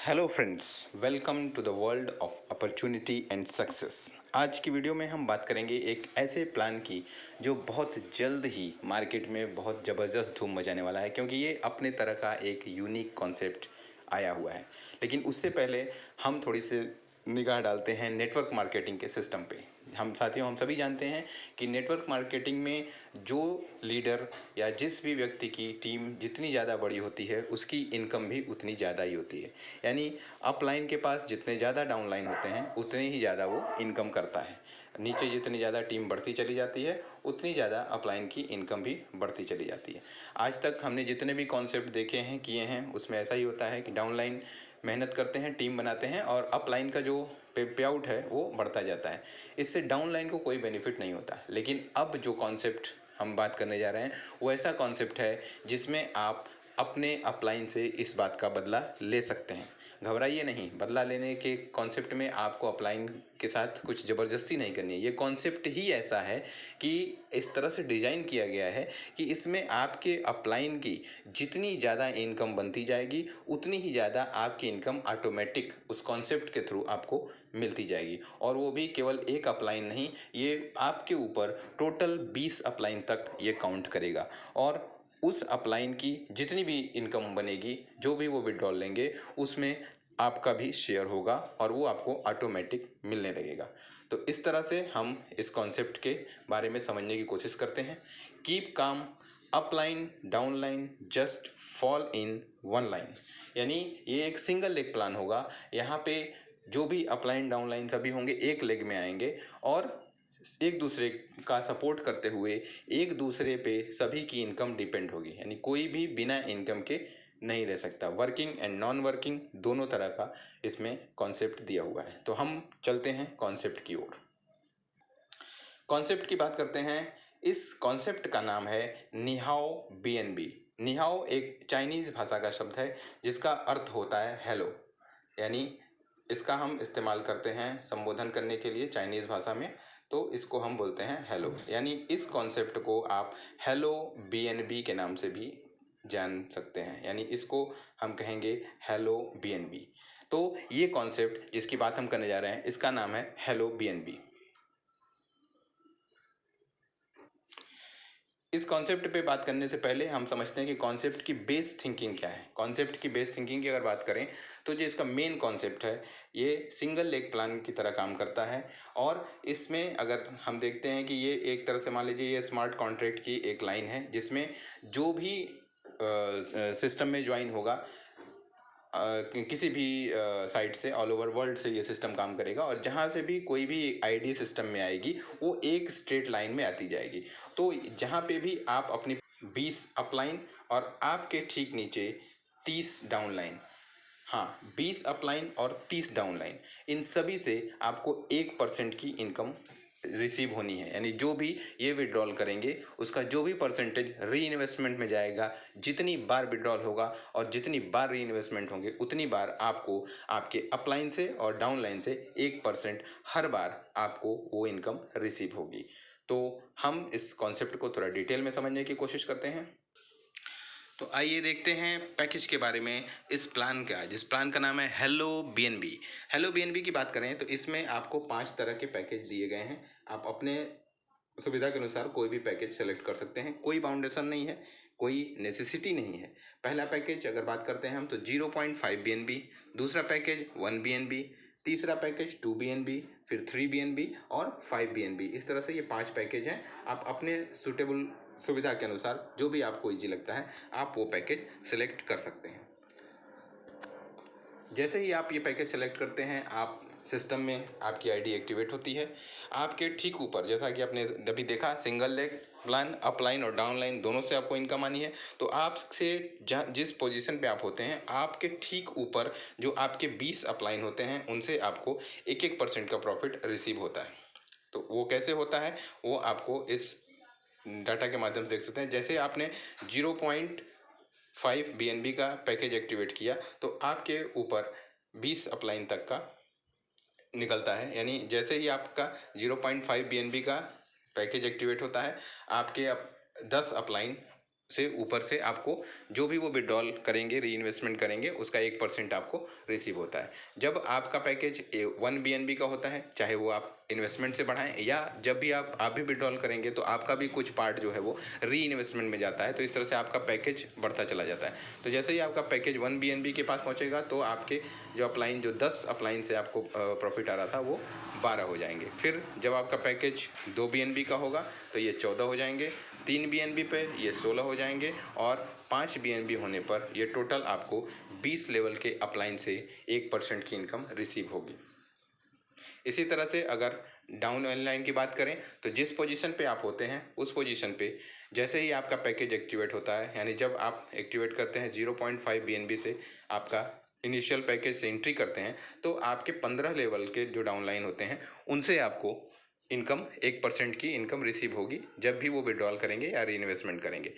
Hello friends, welcome to the world of opportunity and success. आज की video में हम बात करेंगे एक ऐसे प्लान की जो बहुत जल्द ही मार्केट में बहुत ज़बरदस्त धूम मचाने वाला है, क्योंकि ये अपने तरह का एक यूनिक कॉन्सेप्ट आया हुआ है। लेकिन उससे पहले हम थोड़ी सी निगाह डालते हैं नेटवर्क मार्केटिंग के सिस्टम पे। हम सभी जानते हैं कि नेटवर्क मार्केटिंग में जो लीडर या जिस भी व्यक्ति की टीम जितनी ज़्यादा बड़ी होती है उसकी इनकम भी उतनी ज़्यादा ही होती है। यानी अपलाइन के पास जितने ज़्यादा डाउनलाइन होते हैं उतने ही ज़्यादा वो इनकम करता है। नीचे जितनी ज़्यादा टीम बढ़ती चली जाती है उतनी ज़्यादा अपलाइन की इनकम भी बढ़ती चली जाती है। आज तक हमने जितने भी कॉन्सेप्ट देखे हैं किए हैं उसमें ऐसा ही होता है कि डाउनलाइन मेहनत करते हैं, टीम बनाते हैं और अपलाइन का जो पे आउट है वो बढ़ता जाता है। इससे डाउनलाइन को कोई बेनिफिट नहीं होता। लेकिन अब जो कॉन्सेप्ट हम बात करने जा रहे हैं वो ऐसा कॉन्सेप्ट है जिसमें आप अपने अपलाइन से इस बात का बदला ले सकते हैं। घबराइए नहीं, बदला लेने के कॉन्सेप्ट में आपको अपलाइन के साथ कुछ ज़बरदस्ती नहीं करनी है। ये कॉन्सेप्ट ही ऐसा है कि इस तरह से डिज़ाइन किया गया है कि इसमें आपके अपलाइन की जितनी ज़्यादा इनकम बनती जाएगी उतनी ही ज़्यादा आपकी इनकम ऑटोमेटिक उस कॉन्सेप्ट के थ्रू आपको मिलती जाएगी। और वो भी केवल एक अपलाइन नहीं, ये आपके ऊपर टोटल 20 अपलाइन तक ये काउंट करेगा। और उस अपलाइन की जितनी भी इनकम बनेगी, जो भी वो विड्रॉल लेंगे, उसमें आपका भी शेयर होगा और वो आपको ऑटोमेटिक मिलने लगेगा। तो इस तरह से हम इस कॉन्सेप्ट के बारे में समझने की कोशिश करते हैं। Keep calm, upline downline just fall in one line. यानी ये एक सिंगल लेग प्लान होगा। यहाँ पे जो भी अपलाइन डाउनलाइन सभी होंगे एक लेग में आएंगे और एक दूसरे का सपोर्ट करते हुए एक दूसरे पे सभी की इनकम डिपेंड होगी। यानी कोई भी बिना इनकम के नहीं रह सकता। वर्किंग एंड नॉन वर्किंग दोनों तरह का इसमें कॉन्सेप्ट दिया हुआ है। तो हम चलते हैं कॉन्सेप्ट की ओर। कॉन्सेप्ट की बात करते हैं। इस कॉन्सेप्ट का नाम है निहाओ बीएनबी। निहाओ एक चाइनीज़ भाषा का शब्द है जिसका अर्थ होता है हेलो। यानी इसका हम इस्तेमाल करते हैं संबोधन करने के लिए चाइनीज़ भाषा में, तो इसको हम बोलते हैं हेलो। यानी इस कॉन्सेप्ट को आप हेलो बीएनबी के नाम से भी जान सकते हैं। यानी इसको हम कहेंगे हेलो बीएनबी। तो ये कॉन्सेप्ट जिसकी बात हम करने जा रहे हैं इसका नाम है हेलो बीएनबी। इस कॉन्सेप्ट पे बात करने से पहले हम समझते हैं कि कॉन्सेप्ट की बेस थिंकिंग क्या है। कॉन्सेप्ट की बेस थिंकिंग की अगर बात करें तो जो इसका मेन कॉन्सेप्ट है ये सिंगल लेग प्लान की तरह काम करता है। और इसमें अगर हम देखते हैं कि ये एक तरह से मान लीजिए ये स्मार्ट कॉन्ट्रैक्ट की एक लाइन है जिसमें जो भी सिस्टम में ज्वाइन होगा किसी भी साइट से ऑल ओवर वर्ल्ड से ये सिस्टम काम करेगा और जहाँ से भी कोई भी आईडी सिस्टम में आएगी वो एक स्ट्रेट लाइन में आती जाएगी। तो जहाँ पे भी आप अपनी 20 अपलाइन और आपके ठीक नीचे 30 डाउनलाइन, हाँ 20 अपलाइन और 30 डाउनलाइन, इन सभी से आपको 1% की इनकम रिसीव होनी है। यानी जो भी ये विड्रॉल करेंगे उसका जो भी परसेंटेज री इन्वेस्टमेंट में जाएगा, जितनी बार विड्रॉल होगा और जितनी बार री इन्वेस्टमेंट होंगे उतनी बार आपको आपके अपलाइन से और डाउनलाइन से 1% हर बार आपको वो इनकम रिसीव होगी। तो हम इस कॉन्सेप्ट को थोड़ा डिटेल में समझने की कोशिश करते हैं। तो आइए देखते हैं पैकेज के बारे में। इस प्लान का जिस प्लान का नाम है हेलो बीएनबी। हेलो बीएनबी की बात करें तो इसमें आपको 5 तरह के पैकेज दिए गए हैं। आप अपने सुविधा के अनुसार कोई भी पैकेज सेलेक्ट कर सकते हैं। कोई बाउंडेशन नहीं है, कोई नेसेसिटी नहीं है। पहला पैकेज अगर बात करते हैं हम तो 0.5 बीएनबी, दूसरा पैकेज 1 बीएनबी, तीसरा पैकेज 2 बीएनबी, फिर 3 बीएनबी और 5 बीएनबी। इस तरह से ये 5 पैकेज हैं। आप अपने सुटेबल सुविधा के अनुसार जो भी आपको ईजी लगता है आप वो पैकेज सेलेक्ट कर सकते हैं। जैसे ही आप ये पैकेज सेलेक्ट करते हैं आप सिस्टम में आपकी आईडी एक्टिवेट होती है। आपके ठीक ऊपर जैसा कि आपने अभी देखा सिंगल लेग प्लान, अपलाइन और डाउनलाइन दोनों से आपको इनकम आनी है। तो आपसे जिस पोजीशन पे आप होते हैं आपके ठीक ऊपर जो आपके 20 अपलाइन होते हैं उनसे आपको 1-1% का प्रॉफिट रिसीव होता है। तो वो कैसे होता है वो आपको इस डाटा के माध्यम से देख सकते हैं। जैसे आपने 0.5 बीएनबी का पैकेज एक्टिवेट किया तो आपके ऊपर 20 अपलाइन तक का निकलता है। यानी जैसे ही आपका 0.5 बीएनबी का पैकेज एक्टिवेट होता है आपके 10 अपलाइन से ऊपर से आपको जो भी वो विड्रॉल करेंगे, री इन्वेस्टमेंट करेंगे, उसका 1% आपको रिसीव होता है। जब आपका पैकेज 1 BNB का होता है, चाहे वो आप इन्वेस्टमेंट से बढ़ाएं या जब भी आप भी विड्रॉल करेंगे तो आपका भी कुछ पार्ट जो है वो री इन्वेस्टमेंट में जाता है। तो इस तरह से आपका पैकेज बढ़ता चला जाता है। तो जैसे ही आपका पैकेज 1 BNB के पास पहुंचेगा तो आपके जो अपलाइन, जो 10 अपलाइन से आपको प्रॉफिट आ रहा था वो 12 हो जाएंगे। फिर जब आपका पैकेज 2 BNB का होगा तो ये 14 हो जाएंगे, 3 BNB पे ये 16 हो जाएंगे और 5 BNB होने पर ये टोटल आपको 20 लेवल के अपलाइन से 1% की इनकम रिसीव होगी। इसी तरह से अगर डाउन लाइन की बात करें तो जिस पोजीशन पे आप होते हैं उस पोजीशन पे जैसे ही आपका पैकेज एक्टिवेट होता है, यानी जब आप एक्टिवेट करते हैं 0.5 BNB से आपका इनिशियल पैकेज से एंट्री करते हैं, तो आपके 15 लेवल के जो डाउन लाइन होते हैं उनसे आपको इनकम 1% की इनकम रिसीव होगी जब भी वो विड्रॉल करेंगे या री इन्वेस्टमेंट करेंगे।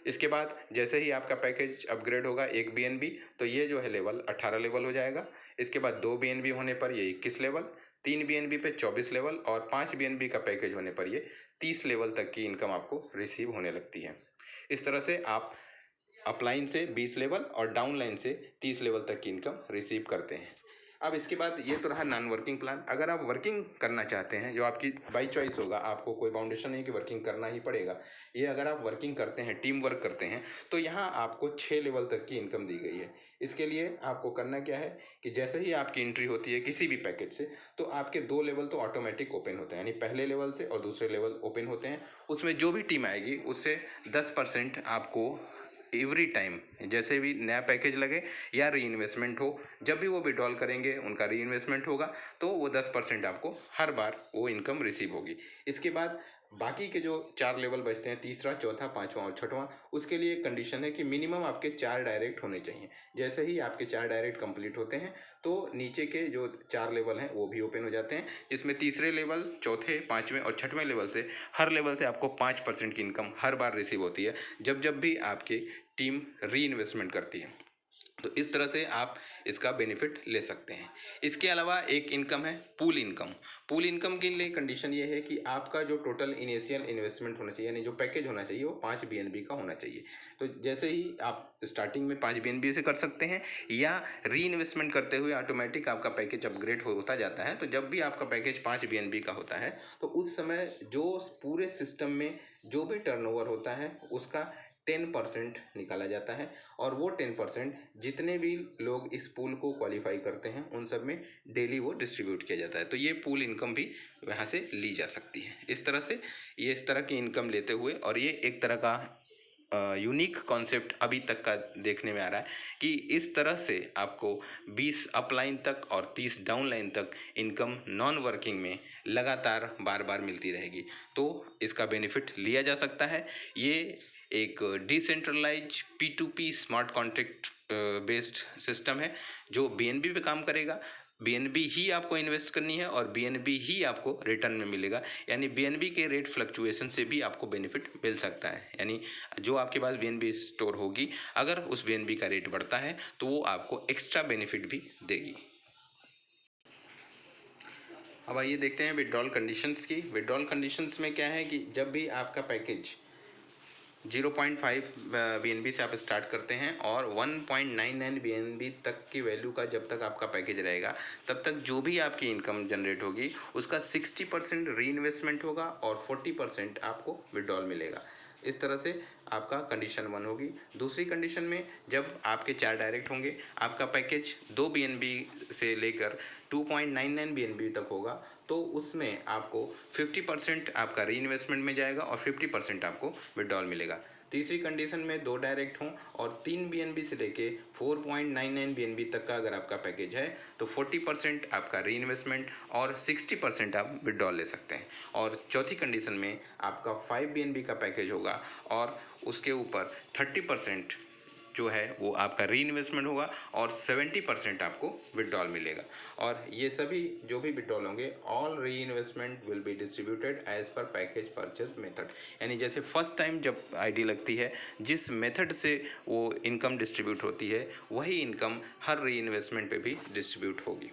इसके बाद जैसे ही आपका पैकेज अपग्रेड होगा 1 BNB, तो ये जो है लेवल 18 लेवल हो जाएगा। इसके बाद 2 BNB होने पर ये 21 लेवल, 3 BNB पे 24 लेवल और 5 BNB का पैकेज होने पर ये 30 लेवल तक की इनकम आपको रिसीव होने लगती है। इस तरह से आप अपलाइन से 20 लेवल और डाउन लाइन से 30 लेवल तक की इनकम रिसीव करते हैं। अब इसके बाद ये तो रहा नॉन वर्किंग प्लान। अगर आप वर्किंग करना चाहते हैं, जो आपकी बाई चॉइस होगा, आपको कोई बाउंडेशन नहीं कि वर्किंग करना ही पड़ेगा, ये अगर आप वर्किंग करते हैं, टीम वर्क करते हैं, तो यहाँ आपको 6 लेवल तक की इनकम दी गई है। इसके लिए आपको करना क्या है कि जैसे ही आपकी एंट्री होती है किसी भी पैकेज से, तो आपके 2 लेवल तो ऑटोमेटिक ओपन होते हैं, यानी पहले लेवल से और दूसरे लेवल ओपन होते हैं। उसमें जो भी टीम आएगी उससे 10% आपको एवरी टाइम, जैसे भी नया पैकेज लगे या री इन्वेस्टमेंट हो, जब भी वो विड्रॉल करेंगे उनका री इन्वेस्टमेंट होगा तो वो 10% आपको हर बार वो इनकम रिसीव होगी। इसके बाद बाकी के जो 4 लेवल बचते हैं, तीसरा, चौथा, पांचवा और छठवां, उसके लिए एक कंडीशन है कि मिनिमम आपके 4 डायरेक्ट होने चाहिए। जैसे ही आपके 4 डायरेक्ट कंप्लीट होते हैं तो नीचे के जो 4 लेवल हैं वो भी ओपन हो जाते हैं, जिसमें तीसरे लेवल, चौथे, पाँचवें और छठवें लेवल से हर लेवल से आपको 5% की इनकम हर बार रिसीव होती है जब जब भी आपकी टीम री इन्वेस्टमेंट करती है। तो इस तरह से आप इसका बेनिफिट ले सकते हैं। इसके अलावा एक इनकम है पूल इनकम। पूल इनकम के लिए कंडीशन ये है कि आपका जो टोटल इनिशियल इन्वेस्टमेंट होना चाहिए, यानी जो पैकेज होना चाहिए, वो 5 BNB का होना चाहिए। तो जैसे ही आप स्टार्टिंग में 5 BNB से कर सकते हैं या री इन्वेस्टमेंट करते हुए ऑटोमेटिक आपका पैकेज अपग्रेड होता जाता है। तो जब भी आपका पैकेज 5 BNB का होता है तो उस समय जो पूरे सिस्टम में जो भी टर्नओवर होता है उसका 10% निकाला जाता है और वो 10% जितने भी लोग इस पूल को क्वालिफाई करते हैं उन सब में डेली वो डिस्ट्रीब्यूट किया जाता है। तो ये पूल इनकम भी यहाँ से ली जा सकती है। इस तरह से ये इस तरह की इनकम लेते हुए, और ये एक तरह का यूनिक कॉन्सेप्ट अभी तक का देखने में आ रहा है कि इस तरह से आपको 20 अपलाइन तक और 30 डाउन लाइन तक इनकम नॉन वर्किंग में लगातार बार बार मिलती रहेगी। तो इसका बेनिफिट लिया जा सकता है। ये एक decentralize P2P smart contract based system है जो BNB पे काम करेगा। BNB ही आपको इन्वेस्ट करनी है और BNB ही आपको रिटर्न में मिलेगा, यानी BNB के रेट फ्लक्चुएशन से भी आपको बेनिफिट मिल सकता है। यानी जो आपके पास BNB स्टोर होगी, अगर उस BNB का रेट बढ़ता है तो वो आपको एक्स्ट्रा बेनिफिट भी देगी। अब आइए देखते हैं विड्रॉल कंडीशंस की। विड्रॉल कंडीशंस में क्या है कि जब भी आपका पैकेज 0.5 BNB से आप स्टार्ट करते हैं और 1.99 BNB तक की वैल्यू का जब तक आपका पैकेज रहेगा, तब तक जो भी आपकी इनकम जनरेट होगी उसका 60% री इन्वेस्टमेंट होगा और 40% आपको विड्रॉल मिलेगा। इस तरह से आपका कंडीशन 1 होगी। दूसरी कंडीशन में जब आपके 4 डायरेक्ट होंगे, आपका पैकेज 2 BNB से लेकर 2.99 BNB तक होगा, तो उसमें आपको 50% आपका री इन्वेस्टमेंट में जाएगा और 50% आपको विड्रॉल मिलेगा। तीसरी कंडीशन में 2 डायरेक्ट हों और 3 BNB से लेके 4.99 BNB तक का अगर आपका पैकेज है तो 40% आपका री इन्वेस्टमेंट और 60% आप विड्रॉल ले सकते हैं। और चौथी कंडीशन में आपका 5 BNB का पैकेज होगा और उसके ऊपर 30% जो है वो आपका री इन्वेस्टमेंट होगा और 70% आपको विड्रॉल मिलेगा। और ये सभी जो भी विड्रॉल होंगे, all reinvestment will be distributed as per package purchase method. यानी जैसे फर्स्ट टाइम जब आईडी लगती है, जिस मेथड से वो इनकम डिस्ट्रीब्यूट होती है, वही इनकम हर री इन्वेस्टमेंट पे भी डिस्ट्रीब्यूट होगी।